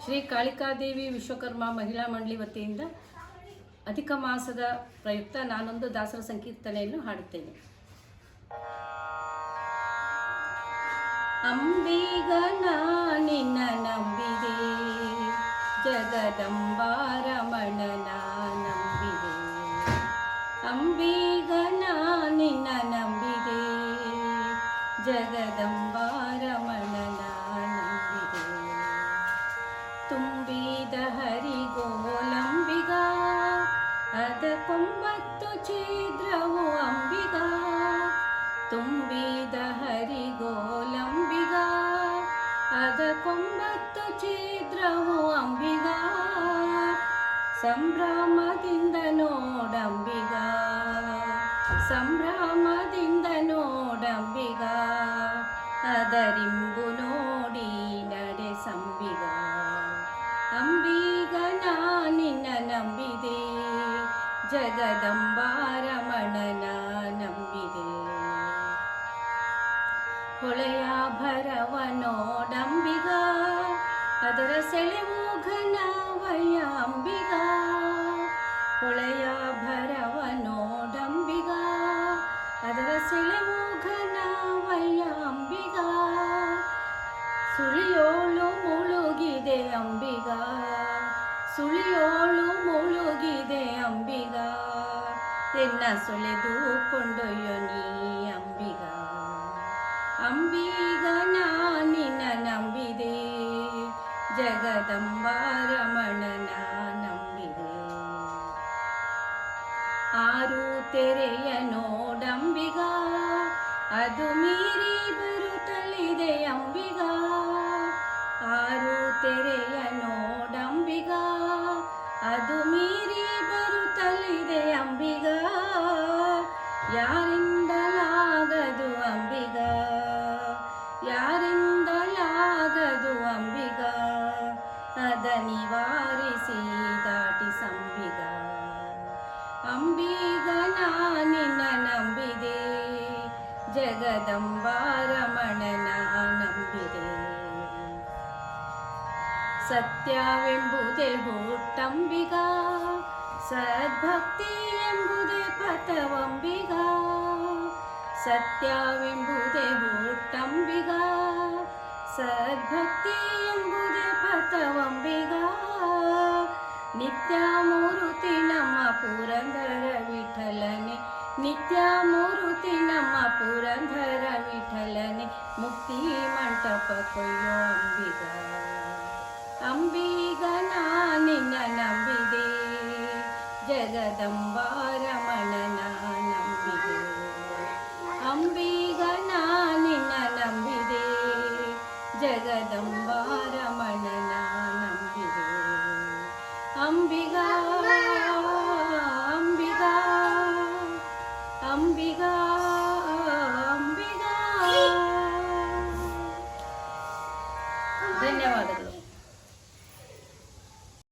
ಶ್ರೀ ಕಾಳಿಕಾದೇವಿ ವಿಶ್ವಕರ್ಮ ಮಹಿಳಾ ಮಂಡಳಿ ವತಿಯಿಂದ ಅಧಿಕ ಮಾಸದ ಪ್ರಯುಕ್ತ ನಾನೊಂದು ದಾಸರ ಸಂಕೀರ್ತನೆಯನ್ನು ಹಾಡುತ್ತೇನೆ. ಅಂಬಿಗನ ನಿನ್ನ ನಂಬಿದೆ, ಜಗದಂಬಾರಮಣನ ನಂಬಿದೆ. ಅಂಬಿಗನ ನಿನ್ನ ನಂಬಿದೆ, ಜಗದಂಬಾರಮಣನ ನಂಬಿದೆ. ತುಂಬಿದ ಹರಿಗೋಲಂಬಿಗ, ಅದಕ್ಕೊಂಬತ್ತು ಛಿದ್ರವು ಅಂಬಿಗ. ತುಂಬಿದ ಹರಿಗೋಲಂಬಿಗ, ಅದಕ್ಕೊಂಬತ್ತು ಛಿದ್ರವು ಅಂಬಿಗ. ಸಂಭ್ರಮದಿಂದ ನೋಡಂಬಿಗ, ಸಂಭ್ರಮದಿಂದ ನೋಡಂಬಿಗ. ಅದರಿಂಬು ನೋಡಿ ನಡೆಸಂಬಿಗ. ಅಂಬಿಗನ ನಿನ್ನ ನಂಬಿದೆ, ಜಗದಂಬಾರಮಣನ ನಂಬಿದೆ. ಹೊಳೆಯ ಭರವ ನೋಡಂಬಿಗ, ಅದರ ಸೆಳೆವು ಘನವಯ್ಯ ಅಂಬಿಗ. ಹೊಳೆಯ ಭರವ ನೋಡಂಬಿಗ, ಅದರ ಸೆಳೆವು ಘನವಯ್ಯ ಅಂಬಿಗ. ಸುಳಿಯೋಳು ಮುಳುಗಿದೆ ಅಂಬಿಗ, ಸುಳಿಯೋಳು ಮುಳುಗಿದೆ ಅಂಬಿಗ. ಎನ್ನ ಸುಳೆದು ಕೊಂಡೊಯ್ಯೊ ನೀ ಅಂಬಿಗ. ಅಂಬಿಗನ ನಿನ್ನ ನಂಬಿದೆ, ಜಗದಂಬಾರಮಣನ ನಂಬಿದೆ. ಆರು ತೆರೆಯ ನೋಡಂಬಿಗ, ಅದು ಮೀರಿ ಬರುತ್ತಲಿದೆ ಅಂಬಿಗ. ಆರು ತೆರೆಯ ನೋಡಂಬಿಗ, ಅದು ಮೀರಿ ಬರುತ್ತಲಿದೆ ಅಂಬಿಗ. ಯಾರಿಂದಲಾಗದು ಅಂಬಿಗ, ಯಾರಿಂದಲಾಗದು ಅಂಬಿಗ. ಅದ ನಿವಾರಿಸಿ ದಾಟಿಸಂಬಿಗ. ಅಂಬಿಗನ ನಿನ್ನ ನಂಬಿದೆ, ಜಗದಂಬಾರಮಣನ ನಂಬಿದೆ. ಸತ್ಯವೆಂಬುದೇ ಹುಟ್ಟಂಬಿಗ, ಸದ್ಭಕ್ತಿ ಎಂಬುದೇ ಪಥವಂಬಿಗ. ಸತ್ಯವೆಂಬುದೇ ಹುಟ್ಟಂಬಿಗ, ಸದ್ಭಕ್ತಿ ಎಂಬುದೇ ಪಥವಂಬಿಗ. ನಿತ್ಯ ಮೂರುತಿ ನಮ್ಮ ಪುರಂದರ ವಿಠಲನೆ, ನಿತ್ಯ ಮೂರುತಿ ನಮ್ಮ ಪುರಂದರ ವಿಠಲನೆ. ಮುಕ್ತಿ ಮಂಟಪ ಕೊಯ್ಯೋ ಅಂಬಿಗ.